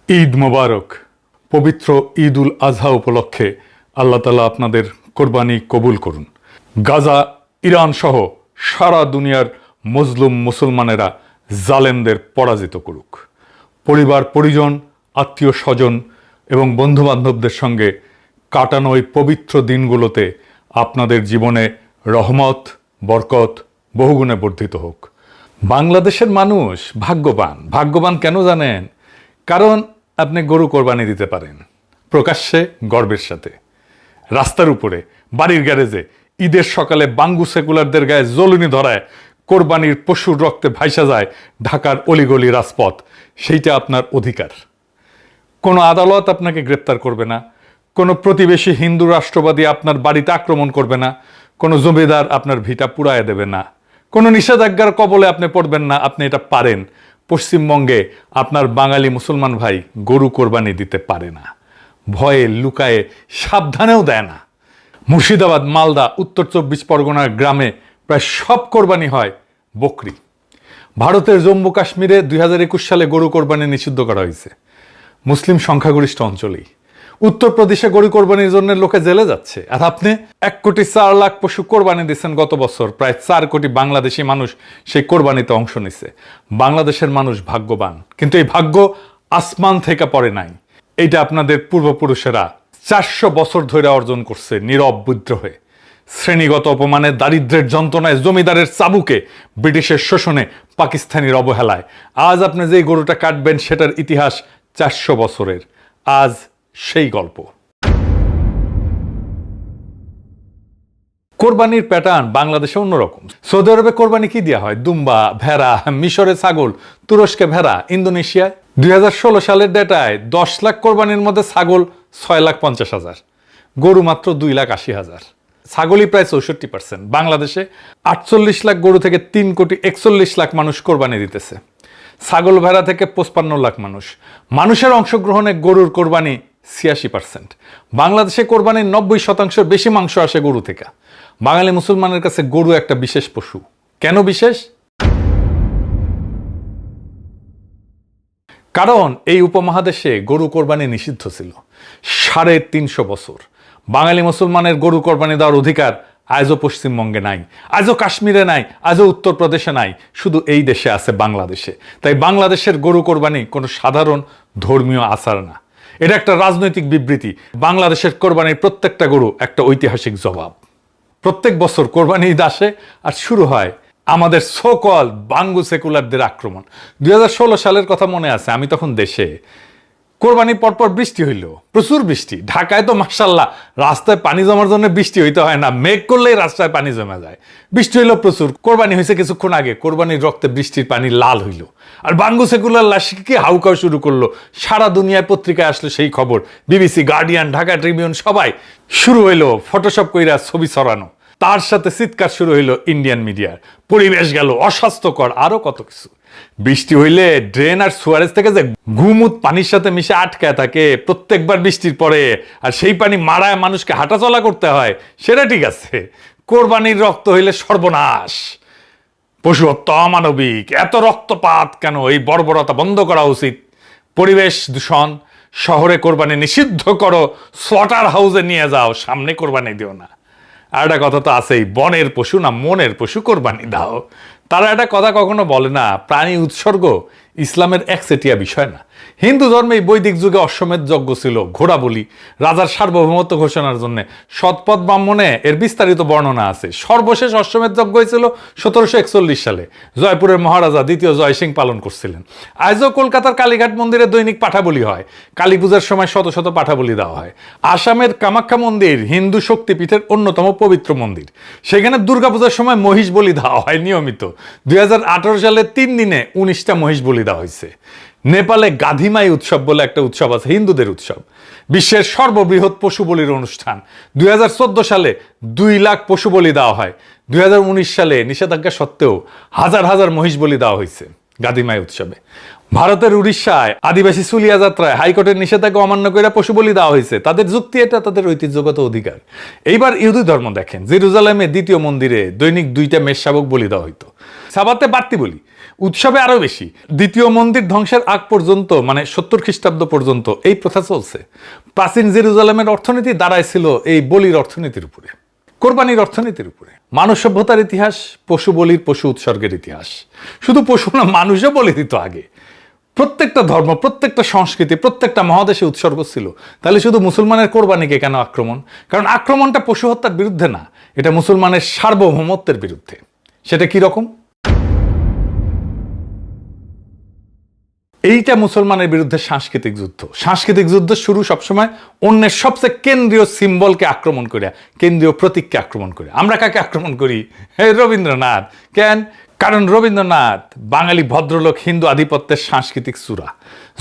ঈদ মোবারক। পবিত্র ঈদ উল আজহা উপলক্ষে আল্লাহ তাআলা আপনাদের কোরবানি কবুল করুন। গাজা, ইরান সহ সারা দুনিয়ার মজলুম মুসলমানেরা জালেমদের পরাজিত করুক। পরিবার পরিজন, আত্মীয় স্বজন এবং বন্ধুবান্ধবদের সঙ্গে কাটানো এই পবিত্র দিনগুলোতে আপনাদের জীবনে রহমত, বরকত বহুগুণে বর্ধিত হোক। বাংলাদেশের মানুষ ভাগ্যবান কেন জানেন? কারণ আপনি গরু কোরবানি দিতে পারেন প্রকাশ্যে গর্বের সাথে, রাস্তার উপরে, বাড়ির গ্যারেজে, ঈদের সকালে বাঙ্গু সেকুলারদের গায়ে জ্বলুনি ধরায় কোরবানির পশুর রক্তে ভাইসা যায় ঢাকার অলিগলি রাজপথ। সেইটা আপনার অধিকার। কোনো আদালত আপনাকে গ্রেপ্তার করবে না, কোনো প্রতিবেশী হিন্দু রাষ্ট্রবাদী আপনার বাড়িতে আক্রমণ করবে না, কোনো জমিদার আপনার ভিটা পুড়ায় দেবে না, কোনো নিষেধাজ্ঞার কবলে আপনি পড়বেন না। আপনি এটা পারেন। পশ্চিমবঙ্গে আপনার বাঙালি মুসলমান ভাই গরু কোরবানি দিতে পারে না, ভয়ে লুকায়ে সাবধানেও দেয় না। মুর্শিদাবাদ, মালদা, উত্তর 24 পরগনার গ্রামে প্রায় সব কোরবানি হয় বকরি। ভারতের জম্মু কাশ্মীরে 2021 সালে গরু কোরবানি নিষিদ্ধ করা হয়েছে মুসলিম সংখ্যাগরিষ্ঠ অঞ্চলেই। উত্তরপ্রদেশে গরু কোরবানির জন্য লোকে জেলে যাচ্ছে, আর আপনি 1,04,00,000 পশু কোরবানি দিচ্ছেন গত বছর। প্রায় 4 কোটি বাংলাদেশি মানুষ সেই কোরবানিতে অংশ নিছে। বাংলাদেশের মানুষ ভাগ্যবান, কিন্তু এই ভাগ্য আসমান থেকে পড়ে নাই। এইটা আপনাদের পূর্বপুরুষেরা 400 বছর ধরে অর্জন করছে নীরব বিদ্রোহে, শ্রেণীগত অপমানে, দারিদ্রের যন্ত্রণায়, জমিদারের চাবুকে, ব্রিটিশের শোষণে, পাকিস্তানির অবহেলায়। আজ আপনি যেই গরুটা কাটবেন সেটার ইতিহাস 400 বছরের। আজ সেই গল্প। কোরবানির প্যাটার্ন বাংলাদেশে অন্যরকম। সৌদি আরবে কোরবানি কি দেওয়া হয়? দুম্বা, ভেড়া, মিশরে ছাগল, তুরস্কে ভেড়া, ইন্দোনেশিয়ায় 2016 সালের ডেটায় 10 লাখ কোরবানির মধ্যে ছাগল 6,50,000, গরু মাত্র 2,80,000। ছাগলই প্রায় 64%। বাংলাদেশে 48 লাখ গরু থেকে 3,41,00,000 মানুষ কোরবানি দিতেছে। ছাগল ভেড়া থেকে 55 লাখ মানুষ। মানুষের অংশগ্রহণে গরুর কোরবানি 86%। বাংলাদেশে কোরবানির 90% বেশি মাংস আসে গরু থেকে। বাঙালি মুসলমানের কাছে গরু একটা বিশেষ পশু। কেন বিশেষ? কারণ এই উপমহাদেশে গরু কোরবানি নিষিদ্ধ ছিল 350 বছর। বাঙালি মুসলমানের গরু কোরবানি দেওয়ার অধিকার আজও পশ্চিমবঙ্গে নাই, আজও কাশ্মীরে নাই, আজও উত্তরপ্রদেশে নাই, শুধু এই দেশে আছে, বাংলাদেশে। তাই বাংলাদেশের গরু কোরবানি কোনো সাধারণ ধর্মীয় আচার না, এটা একটা রাজনৈতিক বিবৃতি। বাংলাদেশের কোরবানির প্রত্যেকটা গরু একটা ঐতিহাসিক জবাব। প্রত্যেক বছর কোরবানি ঈদ আসে আর শুরু হয় আমাদের সোকল বাঙ্গু সেকুলারদের আক্রমণ। 2016 সালের কথা মনে আছে, আমি তখন দেশে। কোরবানির পরপর বৃষ্টি হইল, প্রচুর বৃষ্টি। ঢাকায় তো মাশাআল্লাহ রাস্তায় পানি জমার জন্য বৃষ্টি হইতে হয় না, মেঘ করলেই রাস্তায় পানি জমা যায়। বৃষ্টি হইল প্রচুর। কোরবানি হয়েছে কিছুক্ষণ আগে, কোরবানির রক্তে বৃষ্টির পানি লাল হইল, আর বাঙ্গু সেকুলার লাশকে হাউকাও শুরু করলো। সারা দুনিয়ায় পত্রিকায় আসলো সেই খবর, বিবিসি, গার্ডিয়ান, ঢাকা ট্রিবিউন, সবাই। শুরু হইলো ফটোশপ কইরা ছবি ছড়ানো, তার সাথে চিৎকার শুরু হইলো ইন্ডিয়ান মিডিয়ার। পরিবেশ গেল অস্বাস্থ্যকর, আরো কত কিছু। বৃষ্টি হইলে ড্রেন আর সুয়ারেজ থেকে যে ঘুমুত পানির সাথে মিশে আটকায় থাকে প্রত্যেকবার বৃষ্টির পরে, আর সেই পানি মারায় মানুষকে হাঁটাচলা করতে হয়, সেটা ঠিক আছে। কোরবানির রক্ত হইলে সর্বনাশ, পশু হত্যা অমানবিক। এত রক্তপাত কেন? এই বর্বরতা বন্ধ করা উচিত। পরিবেশ দূষণ, শহরে কোরবানি নিষিদ্ধ করো, স্লটার হাউসে নিয়ে যাও, সামনে কোরবানি দিও না। আর একটা কথা তো আছেই, বনের পশু না মনের পশু কোরবানি দাও। তারা একটা কথা কখনো বলে না, প্রাণী উৎসর্গ ইসলামের একচেটিয়া বিষয় না। হিন্দু ধর্মে বৈদিক যুগে অশ্বমেধ যজ্ঞ ছিল, ঘোড়া বলি, রাজার সার্বভৌমত্ব ঘোষণার জন্য। সৎপথ ব্রাহ্মণে এর বিস্তারিত বর্ণনা আছে। সর্বশেষ অশ্বমেধ যজ্ঞ হয়েছিল 1741 সালে। জয়পুরের মহারাজা দ্বিতীয় জয় সিং পালন করছিলেন। আজও কলকাতার কালীঘাট মন্দিরে দৈনিক পাঠা বলি হয়, কালী পূজার সময় শত শত পাঠা বলি দেওয়া হয়। আসামের কামাখ্যা মন্দির হিন্দু শক্তিপীঠের অন্যতম পবিত্র মন্দির, সেখানে দুর্গাপূজার সময় মহিষ বলি দেওয়া হয় নিয়মিত। 2018 সালে 3 দিনে 19টা মহিষ বলি দেওয়া হয়েছে। নেপালে গাধিমাই উৎসব বলে একটা উৎসব আছে, হিন্দুদের উৎসব, বিশ্বের সর্ববৃহৎ পশু বলির অনুষ্ঠান। 2014 সালে 2 লাখ পশু বলি দেওয়া হয়। 2019 সালে নিষেধাজ্ঞা সত্ত্বেও হাজার হাজার মহিষ বলি দেওয়া হয়েছে গাধিমাই উৎসবে। ভারতের উড়িষ্যায় আদিবাসী সুলিয়া যাত্রায় হাইকোর্টের নিষেধাজ্ঞা অমান্য করে পশু বলি দেওয়া হয়েছে। তাদের যুক্তি, এটা তাদের ঐতিহ্যগত অধিকার। এইবার ইহুদি ধর্ম দেখেন, জেরুজালেমে দ্বিতীয় মন্দিরে দৈনিক 2টা মেষ শাবক বলি দেওয়া হইতো। সাবাতে বাড়তি বলি, উৎসবে আরো বেশি। দ্বিতীয় মন্দির ধ্বংসের আগ পর্যন্ত মানে 70 খ্রিস্টাব্দ পর্যন্ত এই প্রথা চলছে। প্রাচীন জেরুজালেমের অর্থনীতি দাঁড়াইছিল এই বলির অর্থনীতির উপরে, কোরবানির অর্থনীতির উপরে। মানব সভ্যতার ইতিহাস পশু বলির, পশু উৎসর্গের ইতিহাস। শুধু পশু না, মানুষও বলি দিত আগে। প্রত্যেকটা ধর্ম, প্রত্যেকটা সংস্কৃতি, প্রত্যেকটা মহাদেশে উৎসর্গ ছিল। তাহলে শুধু মুসলমানের কোরবানিকে কেন আক্রমণ? কারণ আক্রমণটা পশু হত্যার বিরুদ্ধে না, এটা মুসলমানের সার্বভৌমত্বের বিরুদ্ধে। সেটা কি রকম? এইটা মুসলমানের বিরুদ্ধে সাংস্কৃতিক যুদ্ধ। সাংস্কৃতিক যুদ্ধ শুরু সবসময় অন্যের সবচেয়ে কেন্দ্রীয় সিম্বলকে আক্রমণ করে, কেন্দ্রীয় প্রতীককে আক্রমণ করে। আমরা কাকে আক্রমণ করি? রবীন্দ্রনাথ। কেন? কারণ রবীন্দ্রনাথ বাঙালি ভদ্রলোক, হিন্দু আধিপত্যের সাংস্কৃতিক চূড়া।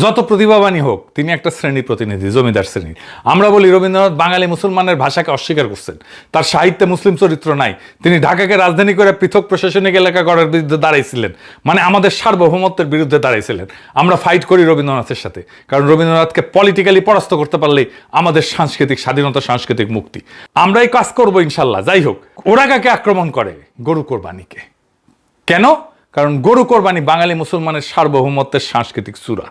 যত প্রতিভাবানই হোক, তিনি একটা শ্রেণীর প্রতিনিধি, জমিদার শ্রেণীর। আমরা বলি রবীন্দ্রনাথ বাঙালি মুসলমানের ভাষাকে অস্বীকার করছেন, তার সাহিত্যে মুসলিম চরিত্র নাই, তিনি ঢাকাকে রাজধানী করে পৃথক প্রশাসনিক এলাকা গড়ার বিরুদ্ধে দাঁড়াইছিলেন, মানে আমাদের সার্বভৌমত্বের বিরুদ্ধে দাঁড়াইছিলেন। আমরা ফাইট করি রবীন্দ্রনাথের সাথে, কারণ রবীন্দ্রনাথকে পলিটিক্যালি পরাস্ত করতে পারলেই আমাদের সাংস্কৃতিক স্বাধীনতা, সাংস্কৃতিক মুক্তি। আমরাই কাজ করবো ইনশাল্লাহ। যাই হোক, ওরা কাকে আক্রমণ করে? গরু কোরবানিকে। কেন? কারণ গরু কোরবানি বাঙালি মুসলমানের সার্বভৌমত্বের সাংস্কৃতিক চূড়া।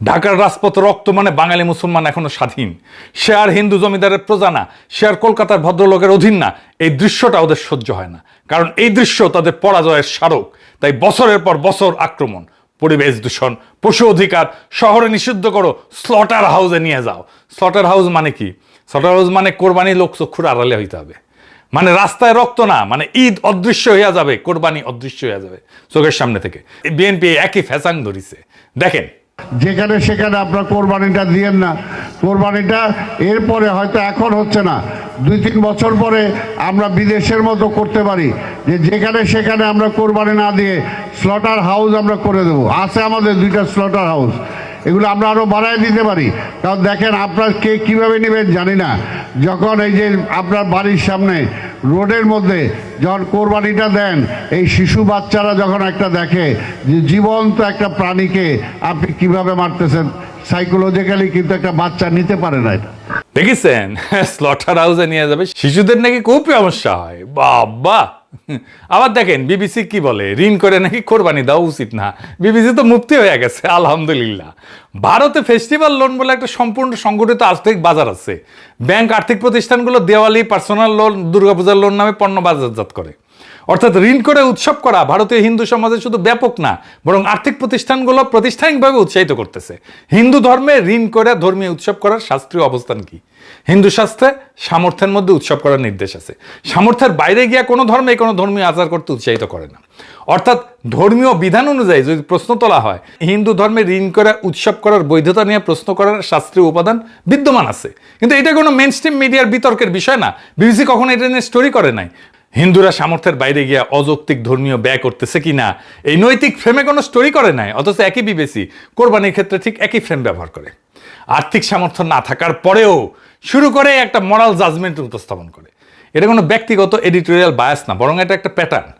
ঢাকার রাজপথ রক্ত, মানে বাঙালি মুসলমান এখনো স্বাধীন। সে আর হিন্দু জমিদারের প্রজা না, সে আর কলকাতার ভদ্রলোকের অধীন না। এই দৃশ্যটা ওদের সহ্য হয় না, কারণ এই দৃশ্য তাদের পরাজয়ের স্মারক। তাই বছরের পর বছর আক্রমণ, পরিবেশ দূষণ, পশু অধিকার, শহরে নিষিদ্ধ করো, স্লটার হাউসে নিয়ে যাও। স্লটার হাউস মানে কি? স্লটার হাউস মানে কোরবানি লোক চক্ষুর আড়ালে হইতে হবে, মানে রাস্তায় রক্ত না, মানে ঈদ অদৃশ্য হইয়া যাবে, কোরবানি অদৃশ্য হইয়া যাবে চোখের সামনে থেকে। বিএনপি একই ফ্যাসাং ধরিছে। দেখেন, যেখানে সেখানে আপনার কোরবানিটা দিয়েন না। কোরবানিটা এরপরে হয়তো এখন হচ্ছে না, 2-3 বছর পরে আমরা বিদেশের মতো করতে পারি, যে যেখানে সেখানে আমরা কোরবানি না দিয়ে স্লটার হাউস আমরা করে দেবো। আছে আমাদের 2টা স্লটার হাউস, এগুলো আমরা আরও বাড়ায় দিতে পারি। কারণ দেখেন, আপনার কে কীভাবে নেবেন জানি না, যখন এই যে আপনার বাড়ির সামনে রোডের মধ্যে যখন কোরবানিটা দেন, এই শিশু বাচ্চারা যখন একটা দেখে যে জীবন্ত একটা প্রাণীকে আপনি কিভাবে মারতেছেন, সাইকোলজিক্যালি কিন্তু একটা বাচ্চা নিতে পারে না। এটা দেখেছেন? স্লটার হাউসে নিয়ে যাবে, শিশুদের নাকি খুব সমস্যা হয়। বাবা! আবার দেখেন বিবিসি কি বলে, ঋণ করে নাকি কোরবানি দেওয়া উচিত না। বিবিসি তো মুক্তি হয়ে গেছে, আলহামদুলিল্লাহ। ভারতে ফেস্টিভ্যাল লোন বলে একটা সম্পূর্ণ সংগঠিত আর্থিক বাজার আছে। ব্যাংক আর্থিক প্রতিষ্ঠানগুলো দেওয়ালি, পার্সোনাল লোন, দুর্গাপূজার লোন নামে পণ্য বাজারজাত করে। অর্থাৎ ঋণ করে উৎসব করা ভারতীয় হিন্দু সমাজে শুধু ব্যাপক না, বরং আর্থিক প্রতিষ্ঠানগুলো প্রাতিষ্ঠানিকভাবে উৎসাহিত করতেছে। হিন্দু ধর্মে ঋণ করে ধর্মীয় উৎসব করার শাস্ত্রীয় অবস্থান কি? হিন্দু শাস্ত্রে সামর্থ্যের মধ্যে উৎসব করার নির্দেশ আছে। সামর্থ্যের বাইরে গিয়া কোনো ধর্মে কোনো ধর্মীয় আচার করতে উৎসাহিত করে না। অর্থাৎ ধর্মীয় বিধান অনুযায়ী যদি প্রশ্ন তোলা হয়, হিন্দু ধর্মে ঋণ করে উৎসব করার বৈধতা নিয়ে প্রশ্ন করার শাস্ত্রীয় উপাদান বিদ্যমান আছে। কিন্তু এটা কোনো মেইনস্ট্রিম মিডিয়ার বিতর্কের বিষয় না। বিবিসি কখনো এটা নিয়ে স্টোরি করে নাই। হিন্দুরা সামর্থ্যের বাইরে গিয়া অযৌক্তিক ধর্মীয় ব্যয় করতেছে কিনা এই নৈতিক ফ্রেমে কোনো স্টোরি করে নাই। অথচ একই বিবিসি কোরবানির ক্ষেত্রে ঠিক একই ফ্রেম ব্যবহার করে। আর্থিক সামর্থ্য না থাকার পরেও শুরু করে একটা মরাল জাজমেন্ট উপস্থাপন করে। এটা কোনো ব্যক্তিগত এডিটোরিয়াল বায়াস না, বরং এটা একটা প্যাটার্ন।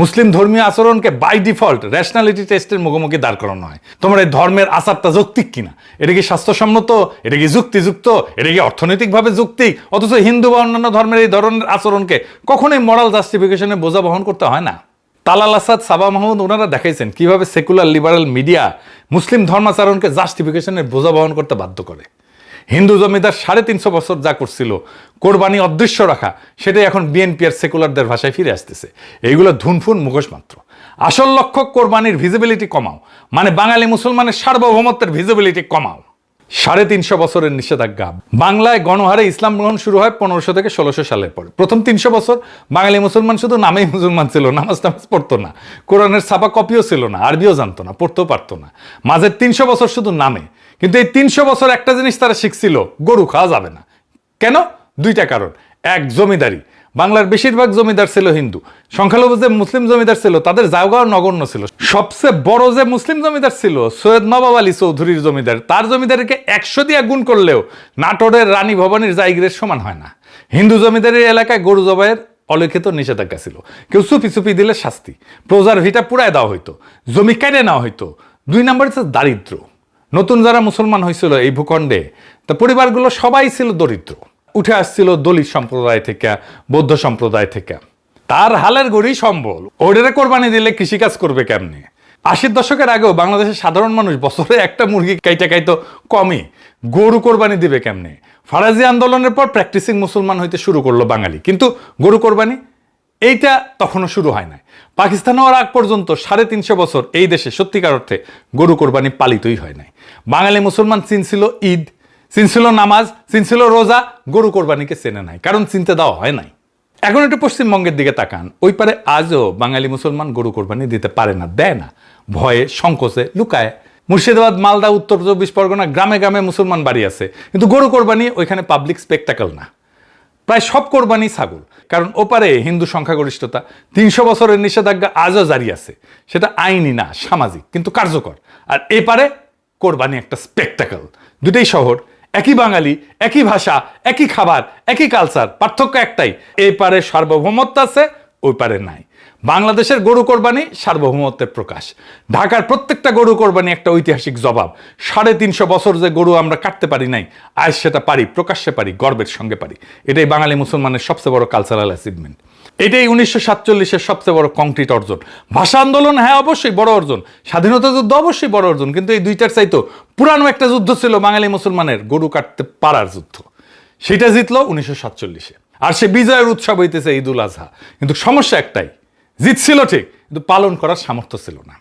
মুসলিম ধর্মীয় আচরণকে বাই ডিফল্ট র্যাশনালিটি টেস্টের মুখোমুখি দাঁড় করানো হয়। তোমার এই ধর্মের আচারটা যৌক্তিক কিনা, এটা কি স্বাস্থ্যসম্মত, এটা কি যুক্তিযুক্ত, এটা কি অর্থনৈতিকভাবে যৌক্তিক। অথচ হিন্দু বা অন্যান্য ধর্মের এই ধরনের আচরণকে কখনোই মোরাল জাস্টিফিকেশনে বোঝা বহন করতে হয় না। তালাল আসাদ, সাবা মাহমুদ, ওনারা দেখাইছেন কিভাবে সেকুলার লিবারাল মিডিয়া মুসলিম ধর্মাচরণকে জাস্টিফিকেশনের বোঝা বহন করতে বাধ্য করে। হিন্দু জমিদার 350 বছর যা করছিল, কোরবানি অদৃশ্য রাখা, সেটাই এখন বিএনপি আর সেকুলারদের ভাষায় ফিরে আসতেছে। এইগুলো ধুনফুন মুখোশ মাত্র। আসল লক্ষ্য কোরবানির ভিজিবিলিটি কমাও, মানে বাঙালি মুসলমানের সার্বভৌমত্বের ভিজিবিলিটি কমাও। 350 বছরের নিষেধাজ্ঞা। বাংলায় গণহারে ইসলাম গ্রহণ শুরু হয় 1500 থেকে 1600 সালের পরে। প্রথম 300 বছর বাঙালি মুসলমান শুধু নামেই মুসলমান ছিল, নামাজ টামাজ পড়তো না, কোরআনের ছাপা কপিও ছিল না, আরবিও জানতো না, পড়তেও পারতো না। মাঝের 300 বছর শুধু নামে। কিন্তু এই 300 বছর একটা জিনিস তারা শিখছিল, গরু খাওয়া যাবে না। কেন? 2টা কারণ। এক, জমিদারি। বাংলার বেশিরভাগ জমিদার ছিল হিন্দু। সংখ্যালঘু যে মুসলিম জমিদার ছিল তাদের জায়গাও নগণ্য ছিল। সবচেয়ে বড় যে মুসলিম জমিদার ছিল সৈয়দ নবাব আলী চৌধুরীর জমিদার, তার জমিদারিকে 100 দিয়ে গুণ করলেও নাটোরের রানী ভবানীর জায়গিরের সমান হয় না। হিন্দু জমিদারের এলাকায় গরু জবাইয়ের অলিখিত নিষেধাজ্ঞা ছিল। কেউ চুপি চুপি দিলে শাস্তি, প্রজার ভিটা পুরায় দেওয়া হইতো, জমি কেটে নেওয়া হইতো। 2 নম্বর হচ্ছে দারিদ্র। নতুন যারা মুসলমান হয়েছিল এই ভূখণ্ডে, তা পরিবারগুলো সবাই ছিল দরিদ্র, উঠে আসছিল দলিত সম্প্রদায় থেকে, বৌদ্ধ সম্প্রদায় থেকে। তার হালের গড়ি সম্বল, ওটারে কোরবানি দিলে কৃষিকাজ করবে কেমনে? 80-র দশকের আগেও বাংলাদেশের সাধারণ মানুষ বছরে একটা মুরগি খাইতো কমই, গরু কোরবানি দিবে কেমনে? ফারাজি আন্দোলনের পর প্র্যাকটিসিং মুসলমান হইতে শুরু করলো বাঙালি, কিন্তু গরু কোরবানি এইটা তখনও শুরু হয় নাই। পাকিস্তান হওয়ার আগ পর্যন্ত 350 বছর এই দেশে সত্যিকার অর্থে গরু কোরবানি পালিতই হয় নাই। বাঙালি মুসলমান চিনছিল ঈদ, চিনছিল নামাজ, চিনছিল রোজা, গরু কোরবানিকে চেনে নাই, কারণ চিনতে দেওয়া হয় নাই। এখন একটু পশ্চিমবঙ্গের দিকে তাকান, ওই পারে আজও বাঙালি মুসলমান গরু কোরবানি দিতে পারে না, দেয় না, ভয়ে সংকোচে লুকায়। মুর্শিদাবাদ, মালদা, উত্তর 24 পরগনা গ্রামে গ্রামে মুসলমান বাড়ি আছে, কিন্তু গরু কোরবানি ওইখানে পাবলিক স্পেকটাকল না। প্রায় সব কোরবানি ছাগল, কারণ ওপারে হিন্দু সংখ্যাগরিষ্ঠতা। 300 বছরের নিষেধাজ্ঞা আজও জারি আছে, সেটা আইনি না, সামাজিক, কিন্তু কার্যকর। আর এপারে কোরবানি একটা স্পেকটাকল। দুটেই শহর, একই বাঙালি, একই ভাষা, একই খাবার, একই কালচার, পার্থক্য একটাই, এই পারে সার্বভৌমত্ব আছে, ওই পারে নাই। বাংলাদেশের গরু কোরবানি সার্বভৌমত্বের প্রকাশ। ঢাকার প্রত্যেকটা গরু কোরবানি একটা ঐতিহাসিক জবাব। 350 বছর যে গরু আমরা কাটতে পারি নাই, আজ সেটা পারি, প্রকাশ্যে পারি, গর্বের সঙ্গে পারি। এটাই বাঙালি মুসলমানের সবচেয়ে বড় কালচারাল অ্যাচিভমেন্ট। এটাই 1947-এর সবচেয়ে বড় কংক্রিট অর্জন। ভাষা আন্দোলন, হ্যাঁ অবশ্যই বড় অর্জন, স্বাধীনতা যুদ্ধ অবশ্যই বড় অর্জন, কিন্তু এই দুইটার চাইতো পুরানো একটা যুদ্ধ ছিল বাঙালি মুসলমানের গরু কাটতে পারার যুদ্ধ। সেটা জিতলো 1947-এ, আর সে বিজয়ের উৎসব হইতেছে ঈদ উল আজহা। কিন্তু সমস্যা একটাই, জিতছিল ঠিক, কিন্তু পালন করার সামর্থ্য ছিল না।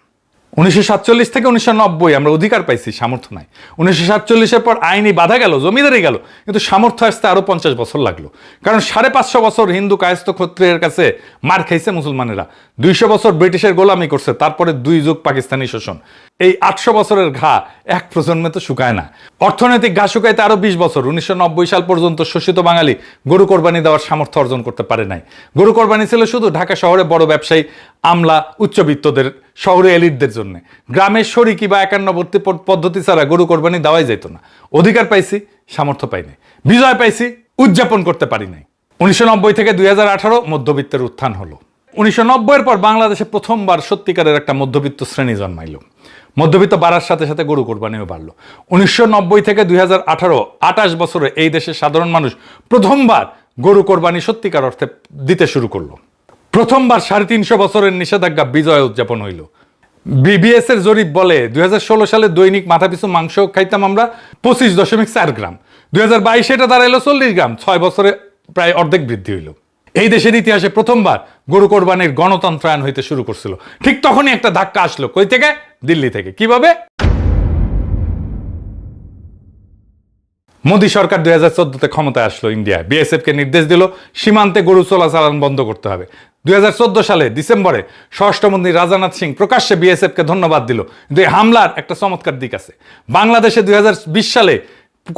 1947 থেকে 1990 আমরা অধিকার পাইছি, সামর্থ্য নাই। 1947-এর পর আইনি বাধা গেল, জমিদারি গেল, কিন্তু সামর্থ্য আসতে আরো 50 বছর লাগলো। কারণ 550 বছর হিন্দু কায়স্থ ক্ষত্রিয়ের কাছে মার খাইছে মুসলমানেরা, 200 বছর ব্রিটিশের গোলামি করছে, তারপরে 2 যুগ পাকিস্তানি শোষণ। এই 800 বছরের ঘা এক প্রজন্মে তো শুকায় না। অর্থনৈতিক ঘা শুকাইতে আরো 20 বছর। 1990 সাল পর্যন্ত শোষিত বাঙালি গরু কোরবানি দেওয়ার সামর্থ্য অর্জন করতে পারে নাই। গরু কোরবানি ছিল শুধু ঢাকা শহরে বড় ব্যবসায়ী, আমলা, উচ্চবিত্তদের, শহরে এলিটদের জন্য। গ্রামের শরিকি বা একান্নবর্তী পদ্ধতি ছাড়া গরু কোরবানি দেওয়াই যেত না। অধিকার পাইছি, সামর্থ্য পাই নাই। বিজয় পাইছি, উদযাপন করতে পারি নাই। 1990 থেকে 2018 মধ্যবিত্তের উত্থান হলো। 1990-এর পর বাংলাদেশে প্রথমবার সত্যিকারের একটা মধ্যবিত্ত শ্রেণী জন্মাইল। মধ্যবিত্ত বাড়ার সাথে সাথে গরু কোরবানিও বাড়লো। 1990 থেকে 2018, 28 বছরে এই দেশের সাধারণ মানুষ প্রথমবার গরু কোরবানি সত্যিকার অর্থে দিতে শুরু করলো। প্রথমবার 350 বছরের নিষেধাজ্ঞা বিজয় উদযাপন হইল। বিবিএস এর জরিপ বলে 2016 সালে দৈনিক মাথাপিছু মাংস খাইতাম আমরা 25.4 গ্রাম, 2022 এটা দাঁড়াইলো 40 গ্রাম, 6 বছরে প্রায় অর্ধেক বৃদ্ধি হইল। এই দেশের ইতিহাসে প্রথমবার গরু কোরবানির গণতন্ত্রায়ন হইতে শুরু করছিল। ঠিক তখনই একটা ধাক্কা আসলো, কই থেকে? দিল্লি থেকে। কিভাবে? মোদী সরকার 2014-তে ক্ষমতায় আসলো ইন্ডিয়ায়, বিএসএফ কে নির্দেশ দিল সীমান্তে গরু চলাচল বন্ধ করতে হবে। 2014 সালে ডিসেম্বরে স্বরাষ্ট্রমন্ত্রী রাজনাথ সিং প্রকাশ্যে বিএসএফ কে ধন্যবাদ দিল। কিন্তু এই হামলার একটা চমৎকার দিক আছে। বাংলাদেশে 2020 সালে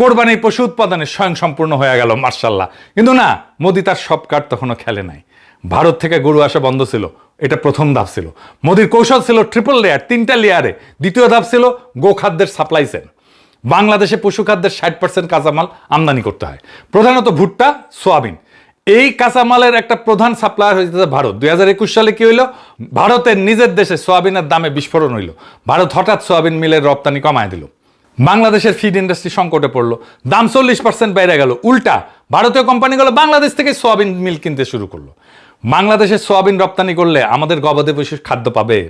কোরবানির পশু উৎপাদনে স্বয়ং সম্পূর্ণ হয়ে গেল, মার্শাল্লাহ। কিন্তু না, মোদী তার সব কার্ড তখনও খেলে নাই। ভারত থেকে গরু আসা বন্ধ ছিল, এটা প্রথম ধাপ ছিল। মোদীর কৌশল ছিল ট্রিপল লেয়ার, 3টা লেয়ারে। দ্বিতীয় ধাপ ছিল গোখাদ্যের সাপ্লাই চেন। বাংলাদেশে পশু খাদ্যের 60% কাঁচামাল আমদানি করতে হয়, প্রধানত ভুট্টা, সোয়াবিন। এই কাঁচামালের একটা প্রধান সাপ্লায়ার হয়েছে ভারত। 2021 সালে কি হইল? ভারতের নিজের দেশে সোয়াবিনের দামে বিস্ফোরণ হইল। ভারত হঠাৎ সোয়াবিন মিলের রপ্তানি কমায় দিল। বাংলাদেশের ফিড ইন্ডাস্ট্রি সংকটে পড়লো, দাম 40% বেড়ে গেল। উল্টা ভারতীয় কোম্পানিগুলো বাংলাদেশ থেকে সোয়াবিন মিল কিনতে শুরু করলো। বাংলাদেশে সোয়াবিন রপ্তানি করলে আমাদের গবাদি পশুর খাদ্য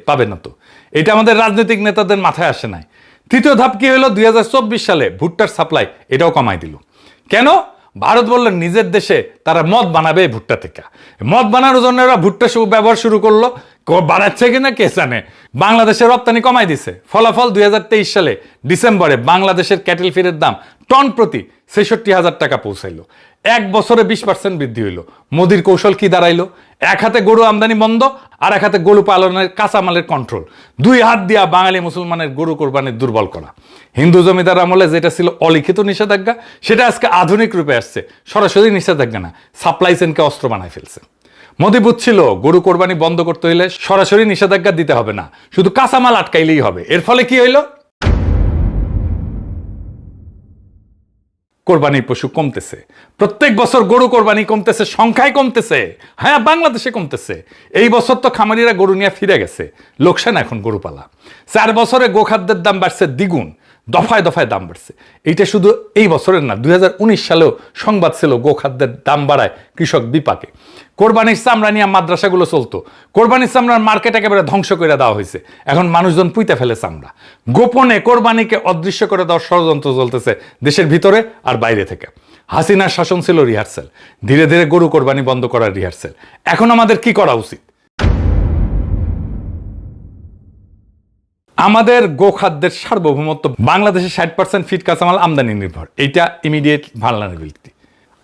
পাবে না তো? এটা আমাদের রাজনৈতিক নেতাদের মাথায় আসে নাই। তৃতীয় ধাপ কি হলো? 2024 সালে ভুট্টার সাপ্লাই এটাও কমাই দিল। কেন? ভারত বলল নিজের দেশে তারা মদ বানাবে ভুট্টা থেকে। মদ বানানোর জন্য ওরা ভুট্টা ব্যবহার শুরু করলো। বাড়াচ্ছে কিনা কে জানে। বাংলাদেশের রপ্তানি কমাই দিছে। ফলাফল 2023 সালে ডিসেম্বরে বাংলাদেশের ক্যাটেল ফিডের দাম টন প্রতি 66,000 টাকা পৌঁছাইলো। 1 বছরে 20% বৃদ্ধি হইল। মোদির কৌশল কি দাঁড়াইলো? এক হাতে গরু আমদানি বন্ধ, আর এক হাতে গরু পালনের কাঁচামালের কন্ট্রোল। 2 হাত দিয়া বাঙালি মুসলমানের গরু কোরবানির দুর্বল করা। হিন্দু জমিদার আমলে যেটা ছিল অলিখিত নিষেধাজ্ঞা, সেটা আজকে আধুনিক রূপে আসছে। সরাসরি নিষেধাজ্ঞা না, সাপ্লাই চেনকে অস্ত্র বানায় ফেলছে। মোদি বুঝছিল গরু কোরবানি বন্ধ করতে হইলে সরাসরি নিষেধাজ্ঞা দিতে হবে না, শুধু কাঁচামাল আটকাইলেই হবে। এর ফলে কি হইল? কোরবানির পশু কমতেছে। প্রত্যেক বছর গরু কোরবানি কমতেছে, সংখ্যায় কমতেছে। হ্যাঁ, বাংলাদেশে কমতেছে। এই বছর তো খামারিরা গরু নিয়ে ফিরে গেছে, লোকসান এখন গরু পালা। 4 বছরে গোখাদ্যের দাম বাড়ছে দ্বিগুণ। দফায় দফায় দাম বাড়ছে। এইটা শুধু এই বছরের না, 2019 সালেও সংবাদ ছিল গোখাদ্যের দাম বাড়ায় কৃষক বিপাকে। কোরবানির চামড়া নিয়ে মাদ্রাসাগুলো চলতো, কোরবানির চামড়ার মার্কেট একেবারে ধ্বংস করে দেওয়া হয়েছে। এখন মানুষজন পুইতে ফেলে চামড়া। গোপনে কোরবানিকে অদৃশ্য করে দেওয়ার ষড়যন্ত্র চলতেছে দেশের ভিতরে আর বাইরে থেকে। হাসিনার শাসন ছিল রিহার্সেল, ধীরে ধীরে গরু কোরবানি বন্ধ করার রিহার্সেল। এখন আমাদের কি করা উচিত? আমাদের গোখাদ্যের সার্বভৌমত্ব, বাংলাদেশে 60% ফিট কাঁচামাল আমদানি নির্ভর, এইটা ইমিডিয়েট ভালনারেবিলিটি।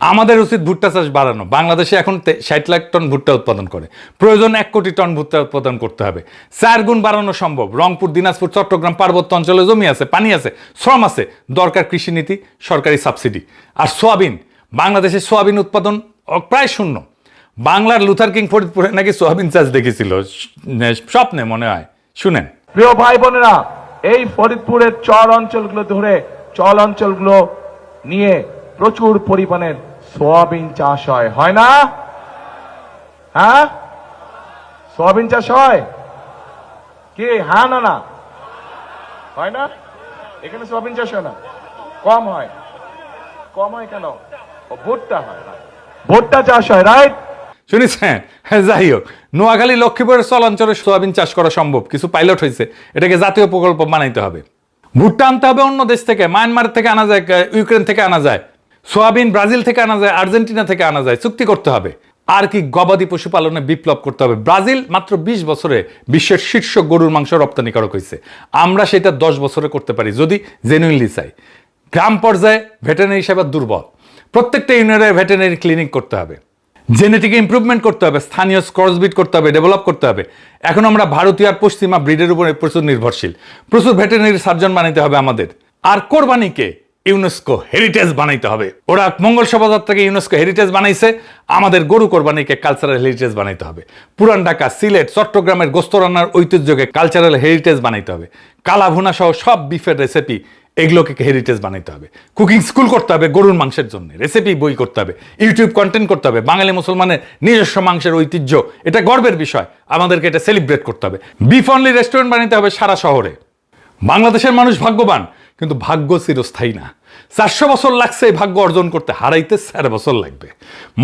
আমাদের উচিত ভুট্টা চাষ বাড়ানো। বাংলাদেশে এখন 60 লাখ টন ভুট্টা উৎপাদন করে, প্রয়োজন 1 কোটি টন ভুট্টা উৎপাদন করতে হবে। 4 গুণ বাড়ানো সম্ভব। রংপুর, দিনাজপুর, চট্টগ্রাম পার্বত্য অঞ্চলে জমি আছে, পানি আছে, শ্রম আছে, দরকার কৃষিনীতি, সরকারি সাবসিডি। আর সোয়াবিন, বাংলাদেশে সোয়াবিন উৎপাদন প্রায় শূন্য। বাংলার লুথার কিং ফরিদপুরে নাকি সোয়াবিন চাষ দেখেছিল স্বপ্নে, মনে হয়। শুনেন প্রিয় ভাই বোনেরা, এই ফরিদপুরের চর অঞ্চলগুলো ধরে চল অঞ্চলগুলো নিয়ে প্রচুর পরিমাণের সোয়াবিন চাষ হয় না? হ্যাঁ, সোয়াবিন চাষ হয় কি? হ্যাঁ না? না হয় না? এখানে সোয়াবিন চাষ হয় না, কম হয়। কম হয় কেন? ভুট্টা হয়, ভুট্টা চাষ হয়, রাইট? শুনেছেন? যাই হোক, নোয়াখালী, লক্ষ্মীপুরের চলাঞ্চলে সোয়াবিন চাষ করা সম্ভব, কিছু পাইলট হয়েছে। এটাকে জাতীয় প্রকল্প বানাইতে হবে। ভুট্টা আনতে হবে অন্য দেশ থেকে, মায়ানমার থেকে আনা যায়, ইউক্রেন থেকে আনা যায়, সোয়াবিন ব্রাজিল থেকে আনা যায়, আর্জেন্টিনা থেকে আনা যায়। চুক্তি করতে হবে। আর কি, গবাদি পশুপালনে বিপ্লব করতে হবে। ব্রাজিল মাত্র 20 বছরে বিশ্বের শীর্ষ গরুর মাংস রপ্তানিকারক হয়েছে। আমরা সেটা 10 বছরে করতে পারি যদি জেনুইনলি চাই। গ্রাম পর্যায়ে ভেটেরিনারি সেবা দুর্বল, প্রত্যেকটা ইউনিয়নে ভেটেরিনারি ক্লিনিক করতে হবে। জেনেটিক ইমপ্রুভমেন্ট করতে হবে, স্থানীয় ক্রসব্রিড করতে হবে, ডেভেলপ করতে হবে। এখন আমরা ভারতীয় আর পশ্চিমা ব্রিডের উপরে প্রচুর নির্ভরশীল। প্রচুর ভেটেরিনারি সার্জন বানাইতে হবে আমাদের। আর কোরবানিকে ইউনেস্কো হেরিটেজ বানাইতে হবে। ওরা মঙ্গল শোভাযাত্রাকে ইউনেস্কো হেরিটেজ বানাইছে, আমাদের গরু কোরবানিকে কালচারাল হেরিটেজ বানাইতে হবে। পুরান ঢাকা, সিলেট, চট্টগ্রামের গোস্ত রান্নার ঐতিহ্যকে কালচারাল হেরিটেজ বানাইতে হবে। কালা ভুনা সহ সব বিফের রেসিপি, এগুলোকে হেরিটেজ বানাইতে হবে। কুকিং স্কুল করতে হবে গরুর মাংসের জন্য, রেসিপি বই করতে হবে, ইউটিউব কন্টেন্ট করতে হবে। বাঙালি মুসলমানের নিজস্ব মাংসের ঐতিহ্য, এটা গর্বের বিষয়, আমাদেরকে এটা সেলিব্রেট করতে হবে। বিফ অনলি রেস্টুরেন্ট বানাইতে হবে সারা শহরে। বাংলাদেশের মানুষ ভাগ্যবান, কিন্তু ভাগ্য চিরস্থায়ী না। 400 বছর লাগছে এই ভাগ্য অর্জন করতে, হারাইতে 4 বছর লাগবে।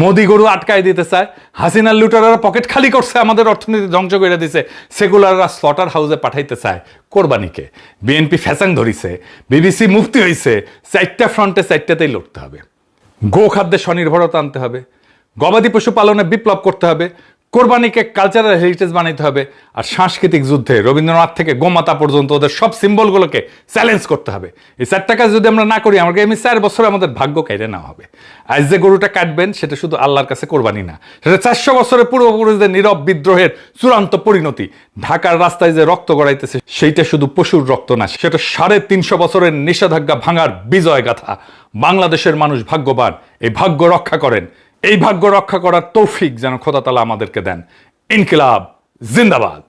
মোদি গরু আটকায় দিতে চায়, হাসিনার লুটাররা পকেট খালি করছে, আমাদের অর্থনীতি ধ্বংস করে দিছে, সেকুলাররা স্লটার হাউসে পাঠাইতে চায় কোরবানিকে। বিএনপি ফ্যাসাং ধরিছে, বিবিসি মুফতি হয়েছে। 4টা ফ্রন্টে 4টাতেই লড়তে হবে। গো খাদ্যে স্বনির্ভরতা আনতে হবে, গবাদি পশু পালনে বিপ্লব করতে হবে, কোরবানিকে কালচারাল হেরিটেজ বানাইতে হবে। আর সাংস্কৃতিক যুদ্ধে রবীন্দ্রনাথ থেকে গোমাতা পর্যন্ত ওদের সব সিম্বলগুলোকে চ্যালেঞ্জ করতে হবে। এই 4টা কাজ যদি আমরা না করি, আমাকে এমনি 4 বছরে আমাদের ভাগ্য কেড়ে নেওয়া হবে। আজ যে গরুটা কাটবেন সেটা শুধু আল্লাহর কাছে কোরবানি না, সেটা 400 বছরের পূর্বপুরুষদের নীরব বিদ্রোহের চূড়ান্ত পরিণতি। ঢাকার রাস্তায় যে রক্ত গড়াইতেছে সেইটা শুধু পশুর রক্ত না, সেটা 350 বছরের নিষেধাজ্ঞা ভাঙার বিজয় গাথা। বাংলাদেশের মানুষ ভাগ্যবান, এই ভাগ্য রক্ষা করেন। এই ভাগ্য রক্ষা করার তৌফিক যেন খোদা তাআলা আমাদেরকে দেন। ইনকিলাব জিন্দাবাদ।